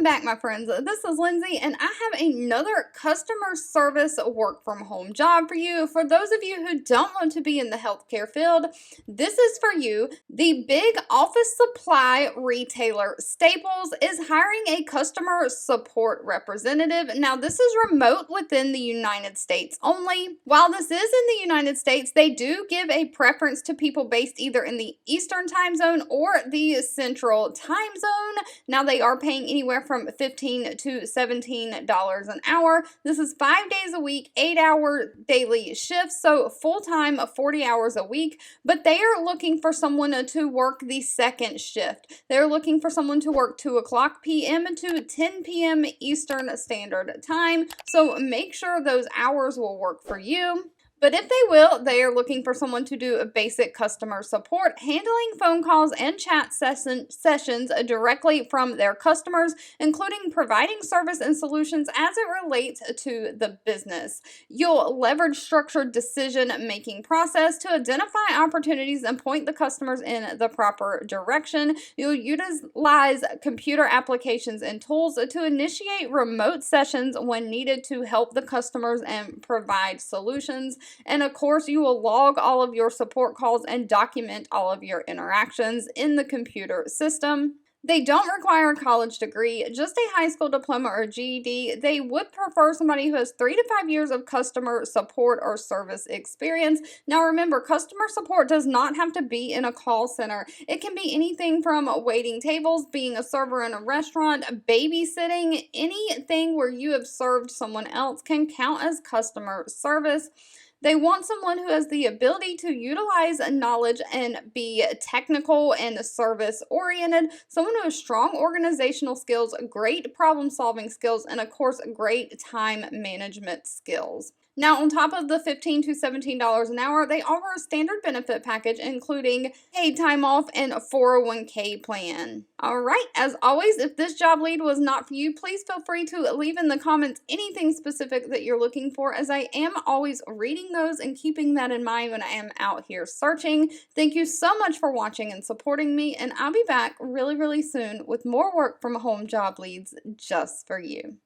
back, my friends. This is Lindsay, and I have another customer service work from home job for you. For those of you who don't want to be in the healthcare field, this is for you. The big office supply retailer Staples is hiring a customer support representative. Now, this is remote within the United States only. While this is in the United States, they do give a preference to people based either in the Eastern time zone or the Central time zone. Now, they are paying anywhere from $15 to $17 an hour. This is 5 days a week, 8-hour daily shifts, so full-time 40 hours a week, but they are looking for someone to work the second shift. They're looking for someone to work 2 o'clock p.m. to 10 p.m. Eastern Standard Time, so make sure those hours will work for you. But if they will, they are looking for someone to do a basic customer support, handling phone calls and chat sessions directly from their customers, including providing service and solutions as it relates to the business. You'll leverage structured decision-making process to identify opportunities and point the customers in the proper direction. You'll utilize computer applications and tools to initiate remote sessions when needed to help the customers and provide solutions. And of course, you will log all of your support calls and document all of your interactions in the computer system. They don't require a college degree, just a high school diploma or GED. They would prefer somebody who has 3 to 5 years of customer support or service experience. Now remember, customer support does not have to be in a call center. It can be anything from waiting tables, being a server in a restaurant, babysitting, anything where you have served someone else can count as customer service. They want someone who has the ability to utilize knowledge and be technical and service-oriented, someone who has strong organizational skills, great problem-solving skills, and of course, great time management skills. Now, on top of the $15 to $17 an hour, they offer a standard benefit package, including paid time off and a 401k plan. All right, as always, if this job lead was not for you, please feel free to leave in the comments anything specific that you're looking for, as I am always reading those and keeping that in mind when I am out here searching. Thank you so much for watching and supporting me, and I'll be back really, really soon with more work from home job leads just for you.